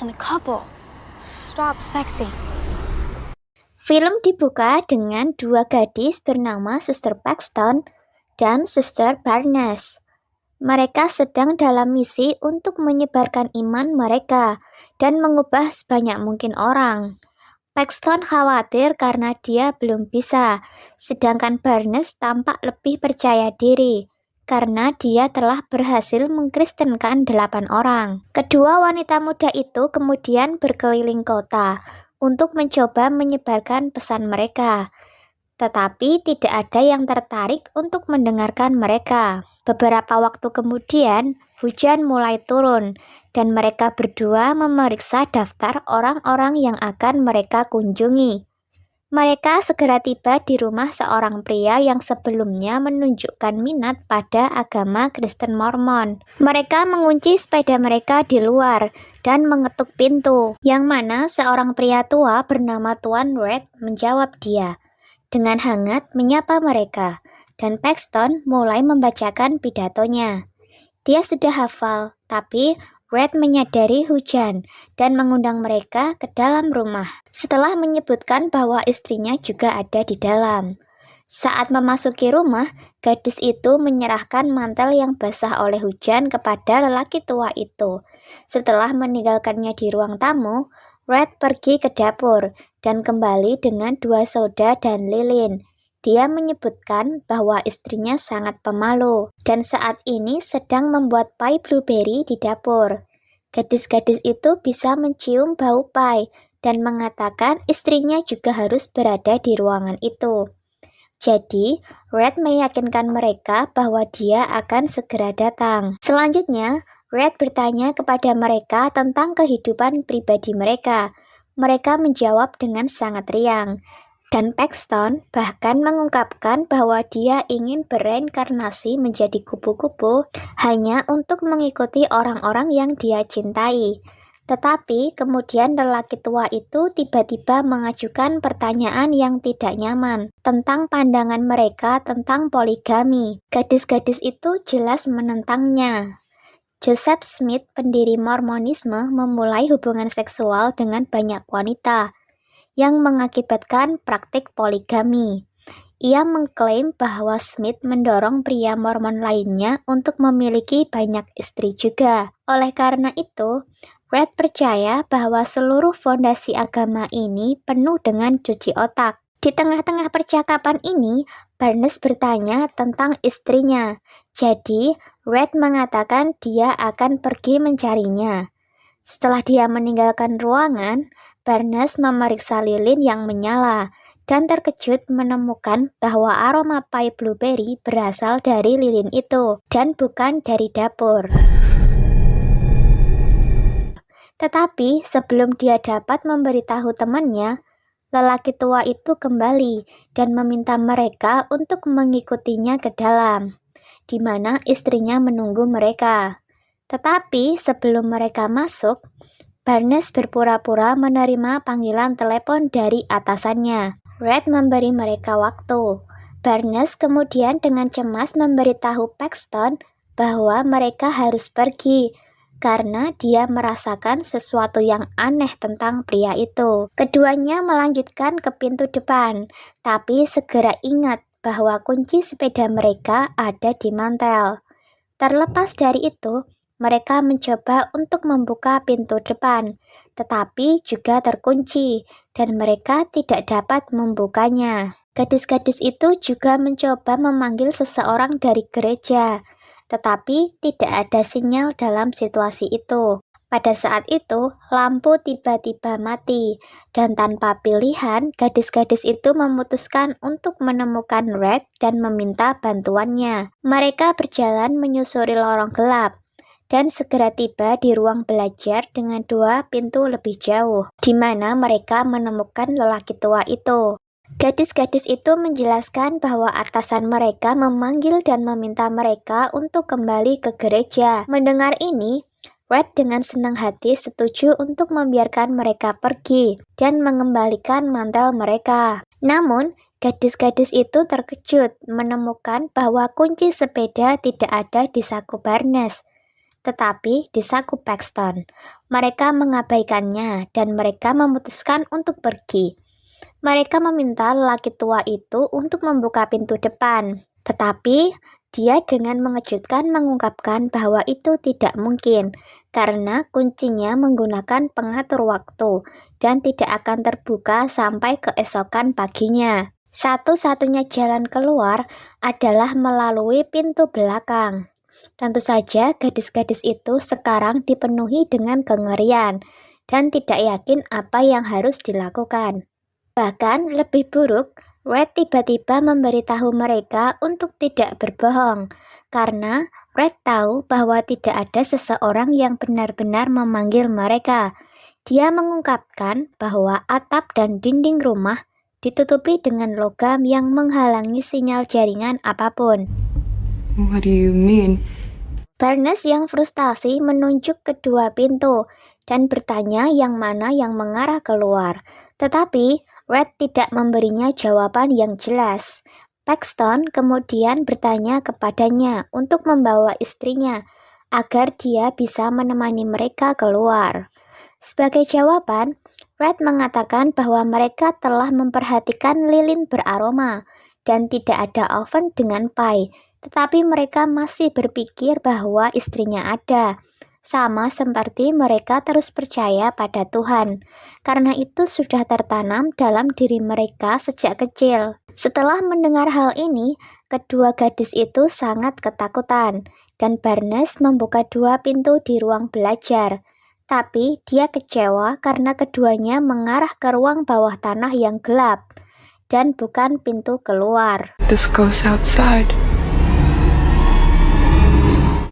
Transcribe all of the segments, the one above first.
and the couple stop sexy. Film dibuka dengan dua gadis bernama Suster Paxton dan Suster Barnes. Mereka sedang dalam misi untuk menyebarkan iman mereka dan mengubah sebanyak mungkin orang. Paxton khawatir karena dia belum bisa, sedangkan Barnes tampak lebih percaya diri karena dia telah berhasil mengkristenkan 8 orang. Kedua wanita muda itu kemudian berkeliling kota untuk mencoba menyebarkan pesan mereka, tetapi tidak ada yang tertarik untuk mendengarkan mereka. Beberapa waktu kemudian, hujan mulai turun, dan mereka berdua memeriksa daftar orang-orang yang akan mereka kunjungi. Mereka segera tiba di rumah seorang pria yang sebelumnya menunjukkan minat pada agama Kristen Mormon. Mereka mengunci sepeda mereka di luar dan mengetuk pintu, yang mana seorang pria tua bernama Tuan Red menjawab dia dengan hangat menyapa mereka, dan Paxton mulai membacakan pidatonya. Dia sudah hafal, tapi Red menyadari hujan dan mengundang mereka ke dalam rumah. Setelah menyebutkan bahwa istrinya juga ada di dalam. Saat memasuki rumah, gadis itu menyerahkan mantel yang basah oleh hujan kepada lelaki tua itu. Setelah meninggalkannya di ruang tamu, Red pergi ke dapur dan kembali dengan 2 soda dan lilin. Dia menyebutkan bahwa istrinya sangat pemalu dan saat ini sedang membuat pai blueberry di dapur. Gadis-gadis itu bisa mencium bau pai dan mengatakan istrinya juga harus berada di ruangan itu. Jadi, Red meyakinkan mereka bahwa dia akan segera datang. Selanjutnya, Red bertanya kepada mereka tentang kehidupan pribadi mereka. Mereka menjawab dengan sangat riang. Dan Paxton bahkan mengungkapkan bahwa dia ingin bereinkarnasi menjadi kupu-kupu hanya untuk mengikuti orang-orang yang dia cintai. Tetapi kemudian lelaki tua itu tiba-tiba mengajukan pertanyaan yang tidak nyaman tentang pandangan mereka tentang poligami. Gadis-gadis itu jelas menentangnya. Joseph Smith, pendiri Mormonisme, memulai hubungan seksual dengan banyak wanita yang mengakibatkan praktik poligami. Ia mengklaim bahwa Smith mendorong pria Mormon lainnya untuk memiliki banyak istri juga. Oleh karena itu, Red percaya bahwa seluruh fondasi agama ini penuh dengan cuci otak. Di tengah-tengah percakapan ini, Barnes bertanya tentang istrinya. Jadi, Red mengatakan dia akan pergi mencarinya. Setelah dia meninggalkan ruangan, Barnes memeriksa lilin yang menyala dan terkejut menemukan bahwa aroma pai blueberry berasal dari lilin itu dan bukan dari dapur. Tetapi sebelum dia dapat memberitahu temannya, lelaki tua itu kembali dan meminta mereka untuk mengikutinya ke dalam, di mana istrinya menunggu mereka. Tetapi sebelum mereka masuk, Barnes berpura-pura menerima panggilan telepon dari atasannya. Red memberi mereka waktu. Barnes kemudian dengan cemas memberitahu Paxton bahwa mereka harus pergi karena dia merasakan sesuatu yang aneh tentang pria itu. Keduanya melanjutkan ke pintu depan, tapi segera ingat bahwa kunci sepeda mereka ada di mantel. Terlepas dari itu, mereka mencoba untuk membuka pintu depan, tetapi juga terkunci, dan mereka tidak dapat membukanya. Gadis-gadis itu juga mencoba memanggil seseorang dari gereja, tetapi tidak ada sinyal dalam situasi itu. Pada saat itu, lampu tiba-tiba mati, dan tanpa pilihan, gadis-gadis itu memutuskan untuk menemukan Red dan meminta bantuannya. Mereka berjalan menyusuri lorong gelap, dan segera tiba di ruang belajar dengan 2 pintu lebih jauh, di mana mereka menemukan lelaki tua itu. Gadis-gadis itu menjelaskan bahwa atasan mereka memanggil dan meminta mereka untuk kembali ke gereja. Mendengar ini, Red dengan senang hati setuju untuk membiarkan mereka pergi dan mengembalikan mantel mereka. Namun, gadis-gadis itu terkejut menemukan bahwa kunci sepeda tidak ada di saku Barnes. tetapi disaku Paxton. Mereka mengabaikannya dan mereka memutuskan untuk pergi. Mereka meminta lelaki tua itu untuk membuka pintu depan, tetapi dia dengan mengejutkan mengungkapkan bahwa itu tidak mungkin, karena kuncinya menggunakan pengatur waktu dan tidak akan terbuka sampai keesokan paginya. Satu-satunya jalan keluar adalah melalui pintu belakang. Tentu saja gadis-gadis itu sekarang dipenuhi dengan kengerian dan tidak yakin apa yang harus dilakukan. Bahkan lebih buruk, Red tiba-tiba memberitahu mereka untuk tidak berbohong, karena Red tahu bahwa tidak ada seseorang yang benar-benar memanggil mereka. Dia mengungkapkan bahwa atap dan dinding rumah ditutupi dengan logam yang menghalangi sinyal jaringan apapun. What do you mean? Barnes yang frustasi menunjuk kedua pintu dan bertanya yang mana yang mengarah keluar. Tetapi Red tidak memberinya jawaban yang jelas. Paxton kemudian bertanya kepadanya untuk membawa istrinya agar dia bisa menemani mereka keluar. Sebagai jawaban, Red mengatakan bahwa mereka telah memperhatikan lilin beraroma dan tidak ada oven dengan pie, tetapi mereka masih berpikir bahwa istrinya ada. Sama seperti mereka terus percaya pada Tuhan, karena itu sudah tertanam dalam diri mereka sejak kecil. Setelah mendengar hal ini, kedua gadis itu sangat ketakutan, dan Barnes membuka dua pintu di ruang belajar. Tapi dia kecewa karena keduanya mengarah ke ruang bawah tanah yang gelap, dan bukan pintu keluar. This goes outside.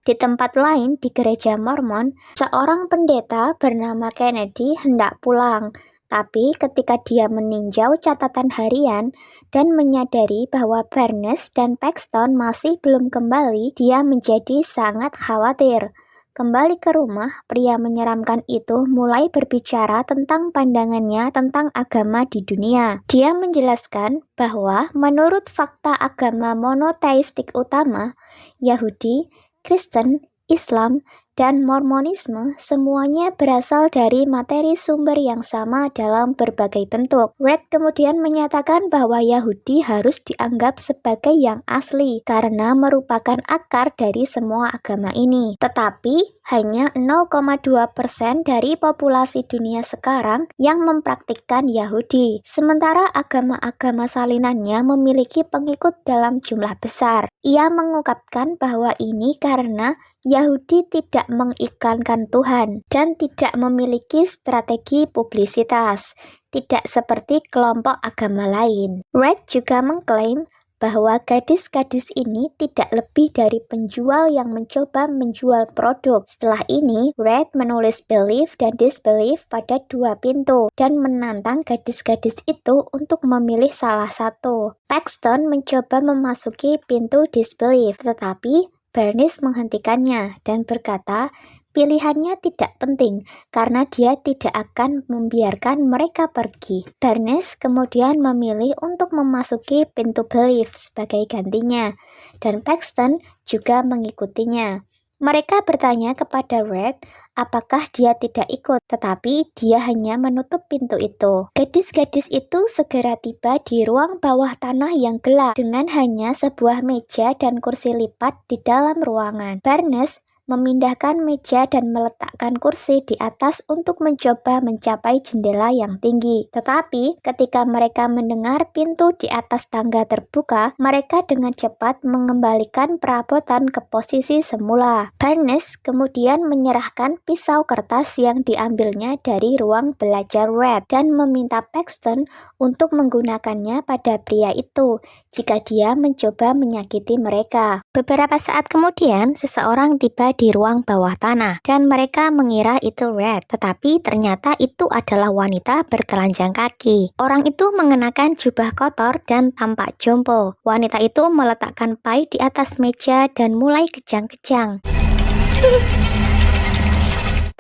Di tempat lain di gereja Mormon, seorang pendeta bernama Kennedy hendak pulang, tapi ketika dia meninjau catatan harian dan menyadari bahwa Barnes dan Paxton masih belum kembali, dia menjadi sangat khawatir. Kembali ke rumah, pria menyeramkan itu mulai berbicara tentang pandangannya tentang agama di dunia. Dia menjelaskan bahwa menurut fakta agama monoteistik utama, Yahudi, Kristen, Islam, dan Mormonisme semuanya berasal dari materi sumber yang sama dalam berbagai bentuk. Red kemudian menyatakan bahwa Yahudi harus dianggap sebagai yang asli karena merupakan akar dari semua agama ini. Tetapi hanya 0,2% dari populasi dunia sekarang yang mempraktikkan Yahudi, sementara agama-agama salinannya memiliki pengikut dalam jumlah besar. Ia mengungkapkan bahwa ini karena Yahudi tidak mengiklankan Tuhan dan tidak memiliki strategi publisitas, tidak seperti kelompok agama lain. Red juga mengklaim bahwa gadis-gadis ini tidak lebih dari penjual yang mencoba menjual produk. Setelah ini, Red menulis belief dan disbelief pada dua pintu dan menantang gadis-gadis itu untuk memilih salah satu. Paxton mencoba memasuki pintu disbelief, tetapi Barnes menghentikannya dan berkata pilihannya tidak penting karena dia tidak akan membiarkan mereka pergi. Barnes kemudian memilih untuk memasuki pintu belief sebagai gantinya, dan Paxton juga mengikutinya. Mereka bertanya kepada Red apakah dia tidak ikut, tetapi dia hanya menutup pintu itu. Gadis-gadis itu segera tiba di ruang bawah tanah yang gelap dengan hanya sebuah meja dan kursi lipat di dalam ruangan. Barnes memindahkan meja dan meletakkan kursi di atas untuk mencoba mencapai jendela yang tinggi. Tetapi ketika mereka mendengar pintu di atas tangga terbuka, mereka dengan cepat mengembalikan perabotan ke posisi semula. Barnes kemudian menyerahkan pisau kertas yang diambilnya dari ruang belajar Red dan meminta Paxton untuk menggunakannya pada pria itu jika dia mencoba menyakiti mereka. Beberapa saat kemudian, seseorang tiba di ruang bawah tanah dan mereka mengira itu Red, tetapi ternyata itu adalah wanita bertelanjang kaki. Orang itu mengenakan jubah kotor dan tampak jompo. Wanita itu meletakkan pie di atas meja dan mulai kejang-kejang.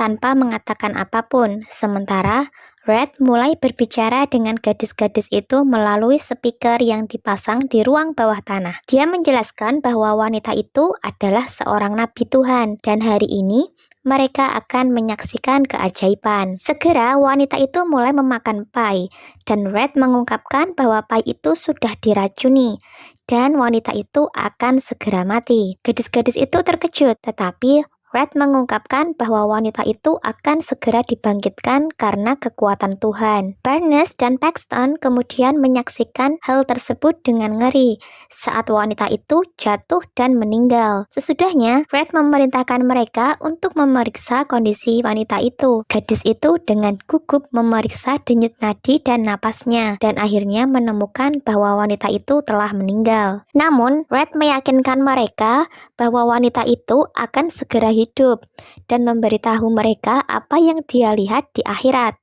tanpa mengatakan apapun. Sementara Red mulai berbicara dengan gadis-gadis itu melalui speaker yang dipasang di ruang bawah tanah. Dia menjelaskan bahwa wanita itu adalah seorang nabi Tuhan dan hari ini mereka akan menyaksikan keajaiban. Segera wanita itu mulai memakan pai dan Red mengungkapkan bahwa pai itu sudah diracuni dan wanita itu akan segera mati. Gadis-gadis itu terkejut, tetapi Red mengungkapkan bahwa wanita itu akan segera dibangkitkan karena kekuatan Tuhan. Barnes dan Paxton kemudian menyaksikan hal tersebut dengan ngeri saat wanita itu jatuh dan meninggal. Sesudahnya, Red memerintahkan mereka untuk memeriksa kondisi wanita itu. Gadis itu dengan gugup memeriksa denyut nadi dan napasnya dan akhirnya menemukan bahwa wanita itu telah meninggal. Namun, Red meyakinkan mereka bahwa wanita itu akan segera hidup dan memberitahu mereka apa yang dia lihat di akhirat.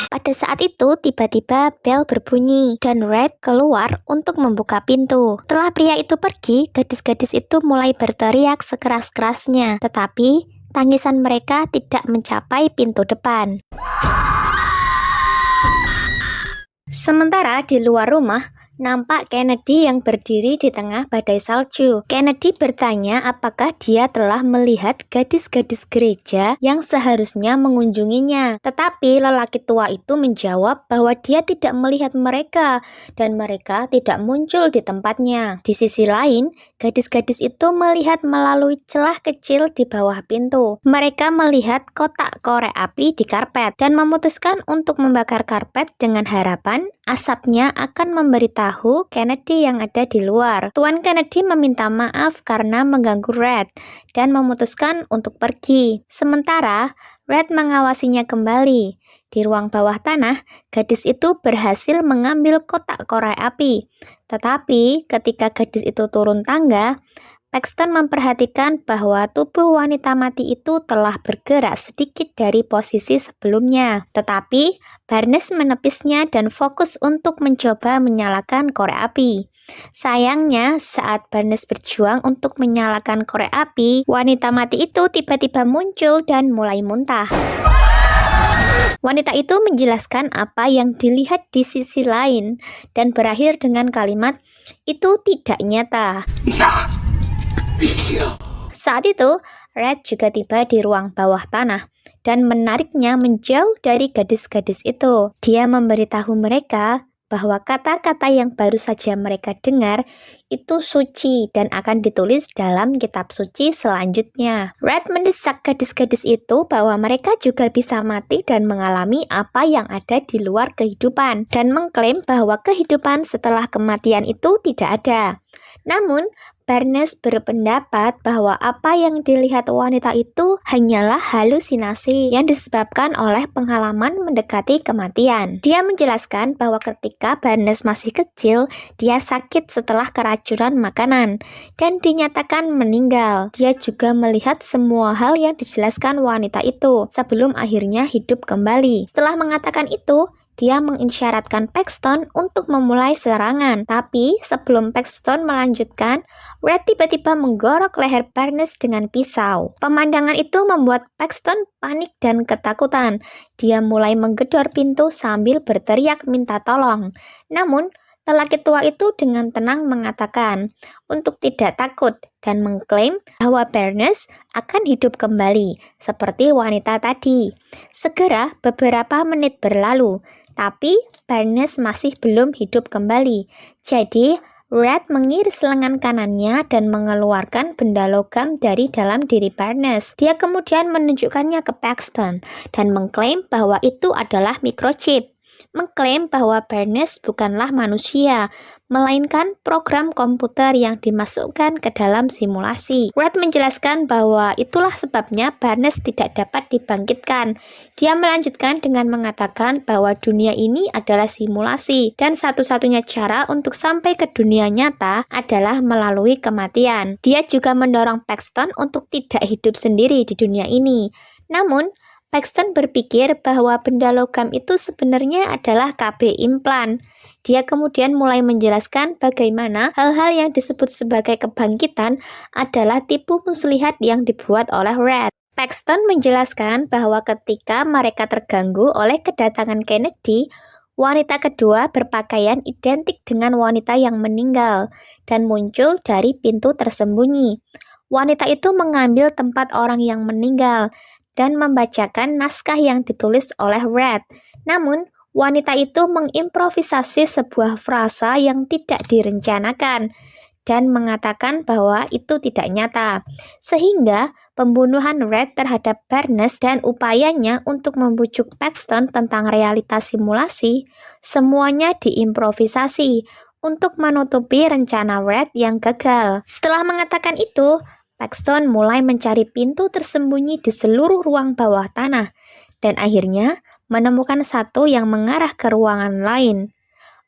Pada saat itu, tiba-tiba bel berbunyi dan Red keluar untuk membuka pintu. Setelah pria itu pergi, gadis-gadis itu mulai berteriak sekeras-kerasnya, tetapi tangisan mereka tidak mencapai pintu depan. Sementara di luar rumah, nampak Kennedy yang berdiri di tengah badai salju. Kennedy bertanya apakah dia telah melihat gadis-gadis gereja yang seharusnya mengunjunginya. Tetapi lelaki tua itu menjawab bahwa dia tidak melihat mereka dan mereka tidak muncul di tempatnya. Di sisi lain, gadis-gadis itu melihat melalui celah kecil di bawah pintu. Mereka melihat kotak korek api di karpet dan memutuskan untuk membakar karpet dengan harapan asapnya akan memberitahu Kennedy yang ada di luar. Tuan Kennedy meminta maaf karena mengganggu Red dan memutuskan untuk pergi. Sementara Red mengawasinya kembali. Di ruang bawah tanah, gadis itu berhasil mengambil kotak korek api. Tetapi ketika gadis itu turun tangga, Paxton memperhatikan bahwa tubuh wanita mati itu telah bergerak sedikit dari posisi sebelumnya. Tetapi Barnes menepisnya dan fokus untuk mencoba menyalakan korek api. Sayangnya, saat Barnes berjuang untuk menyalakan korek api, wanita mati itu tiba-tiba muncul dan mulai muntah. Wanita itu menjelaskan apa yang dilihat di sisi lain dan berakhir dengan kalimat, "Itu tidak nyata." Saat itu, Red juga tiba di ruang bawah tanah dan menariknya menjauh dari gadis-gadis itu. Dia memberitahu mereka bahwa kata-kata yang baru saja mereka dengar itu suci dan akan ditulis dalam kitab suci selanjutnya. Red mendesak gadis-gadis itu bahwa mereka juga bisa mati dan mengalami apa yang ada di luar kehidupan dan mengklaim bahwa kehidupan setelah kematian itu tidak ada. Namun, Barnes berpendapat bahwa apa yang dilihat wanita itu hanyalah halusinasi yang disebabkan oleh pengalaman mendekati kematian. Dia menjelaskan bahwa ketika Barnes masih kecil, dia sakit setelah keracunan makanan dan dinyatakan meninggal. Dia juga melihat semua hal yang dijelaskan wanita itu sebelum akhirnya hidup kembali. Setelah mengatakan itu, dia mengisyaratkan Paxton untuk memulai serangan. Tapi sebelum Paxton melanjutkan, Red tiba-tiba menggorok leher Barnes dengan pisau. Pemandangan itu membuat Paxton panik dan ketakutan. Dia mulai menggedor pintu sambil berteriak minta tolong. Namun, lelaki tua itu dengan tenang mengatakan untuk tidak takut dan mengklaim bahwa Barnes akan hidup kembali, seperti wanita tadi. Segera beberapa menit berlalu, tapi Barnes masih belum hidup kembali. Jadi, Red mengiris lengan kanannya dan mengeluarkan benda logam dari dalam diri Barnes. Dia kemudian menunjukkannya ke Paxton dan mengklaim bahwa itu adalah microchip. Mengklaim bahwa Barnes bukanlah manusia, melainkan program komputer yang dimasukkan ke dalam simulasi. Red menjelaskan bahwa itulah sebabnya Barnes tidak dapat dibangkitkan. Dia melanjutkan dengan mengatakan bahwa dunia ini adalah simulasi dan satu-satunya cara untuk sampai ke dunia nyata adalah melalui kematian. Dia juga mendorong Paxton untuk tidak hidup sendiri di dunia ini. Namun, Paxton berpikir bahwa benda logam itu sebenarnya adalah KB implan. Dia kemudian mulai menjelaskan bagaimana hal-hal yang disebut sebagai kebangkitan adalah tipu muslihat yang dibuat oleh Red. Paxton menjelaskan bahwa ketika mereka terganggu oleh kedatangan Kennedy, wanita kedua berpakaian identik dengan wanita yang meninggal dan muncul dari pintu tersembunyi. Wanita itu mengambil tempat orang yang meninggal dan membacakan naskah yang ditulis oleh Red. Namun, wanita itu mengimprovisasi sebuah frasa yang tidak direncanakan dan mengatakan bahwa itu tidak nyata, sehingga pembunuhan Red terhadap Barnes dan upayanya untuk membujuk Paxton tentang realitas simulasi, semuanya diimprovisasi untuk menutupi rencana Red yang gagal. Setelah mengatakan itu, Paxton mulai mencari pintu tersembunyi di seluruh ruang bawah tanah, dan akhirnya menemukan satu yang mengarah ke ruangan lain.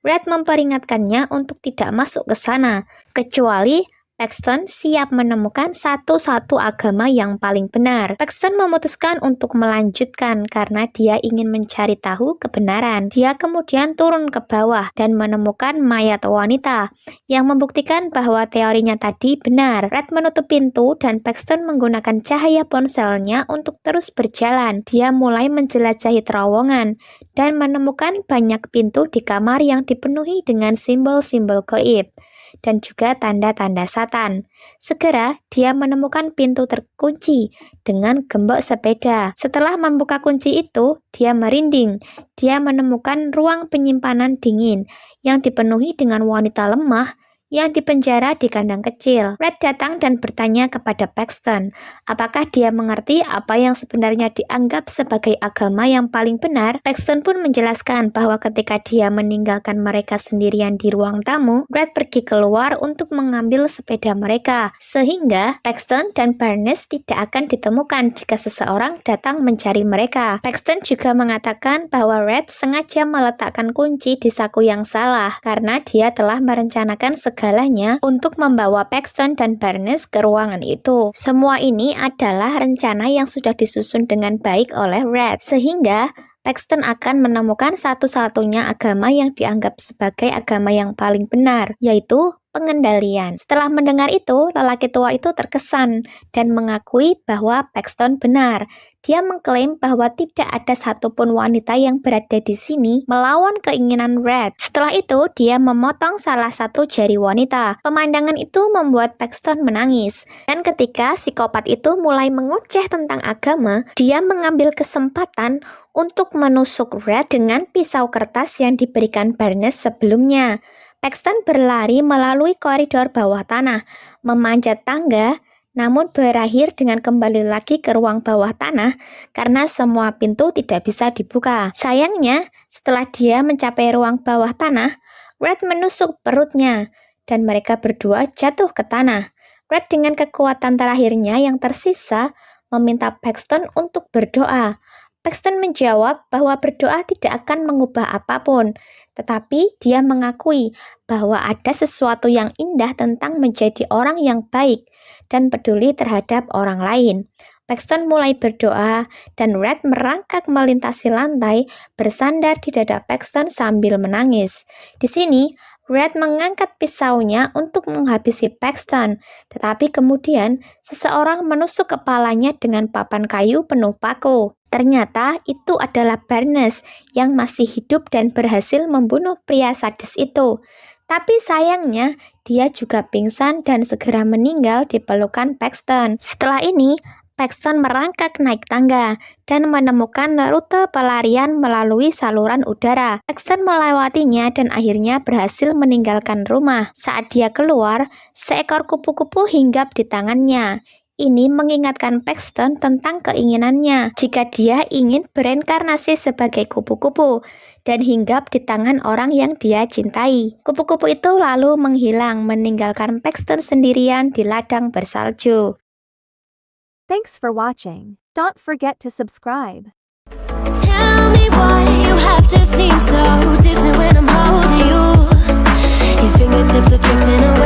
Red memperingatkannya untuk tidak masuk ke sana, kecuali Paxton siap menemukan satu-satu agama yang paling benar. Paxton memutuskan untuk melanjutkan karena dia ingin mencari tahu kebenaran. Dia kemudian turun ke bawah dan menemukan mayat wanita yang membuktikan bahwa teorinya tadi benar. Red menutup pintu dan Paxton menggunakan cahaya ponselnya untuk terus berjalan. Dia mulai menjelajahi terowongan dan menemukan banyak pintu di kamar yang dipenuhi dengan simbol-simbol gaib dan juga tanda-tanda satan. Segera, dia menemukan pintu terkunci dengan gembok sepeda. Setelah membuka kunci itu, dia merinding. Dia menemukan ruang penyimpanan dingin yang dipenuhi dengan wanita lemah yang dipenjara di kandang kecil. Red datang dan bertanya kepada Paxton, apakah dia mengerti apa yang sebenarnya dianggap sebagai agama yang paling benar. Paxton pun menjelaskan bahwa ketika dia meninggalkan mereka sendirian di ruang tamu, Red pergi keluar untuk mengambil sepeda mereka, sehingga Paxton dan Barnes tidak akan ditemukan jika seseorang datang mencari mereka. Paxton juga mengatakan bahwa Red sengaja meletakkan kunci di saku yang salah, karena dia telah merencanakan segalanya untuk membawa Paxton dan Barnes ke ruangan itu. Semua ini adalah rencana yang sudah disusun dengan baik oleh Red, sehingga Paxton akan menemukan satu-satunya agama yang dianggap sebagai agama yang paling benar, yaitu pengendalian. Setelah mendengar itu, lelaki tua itu terkesan dan mengakui bahwa Paxton benar. Dia mengklaim bahwa tidak ada satupun wanita yang berada di sini melawan keinginan Red. Setelah itu, dia memotong salah satu jari wanita. Pemandangan itu membuat Paxton menangis. Dan ketika psikopat itu mulai mengoceh tentang agama, dia mengambil kesempatan untuk menusuk Red dengan pisau kertas yang diberikan Barnes sebelumnya. Paxton berlari melalui koridor bawah tanah, memanjat tangga, namun berakhir dengan kembali lagi ke ruang bawah tanah karena semua pintu tidak bisa dibuka. Sayangnya, setelah dia mencapai ruang bawah tanah, Red menusuk perutnya dan mereka berdua jatuh ke tanah. Red dengan kekuatan terakhirnya yang tersisa meminta Paxton untuk berdoa. Paxton menjawab bahwa berdoa tidak akan mengubah apapun, tetapi dia mengakui bahwa ada sesuatu yang indah tentang menjadi orang yang baik dan peduli terhadap orang lain. Paxton mulai berdoa dan Red merangkak melintasi lantai bersandar di dada Paxton sambil menangis. Di sini, Red mengangkat pisaunya untuk menghabisi Paxton, tetapi kemudian seseorang menusuk kepalanya dengan papan kayu penuh paku. Ternyata itu adalah Barnes yang masih hidup dan berhasil membunuh pria sadis itu. Tapi sayangnya, dia juga pingsan dan segera meninggal di pelukan Paxton. Setelah ini, Paxton merangkak naik tangga dan menemukan rute pelarian melalui saluran udara. Paxton melewatinya dan akhirnya berhasil meninggalkan rumah. Saat dia keluar, seekor kupu-kupu hinggap di tangannya. Ini mengingatkan Paxton tentang keinginannya jika dia ingin berinkarnasi sebagai kupu-kupu dan hinggap di tangan orang yang dia cintai. Kupu-kupu itu lalu menghilang, meninggalkan Paxton sendirian di ladang bersalju. Thanks for watching. Don't forget to subscribe. Tell me why you have to seem so distant when I'm holding you. Your fingertips are drifting away.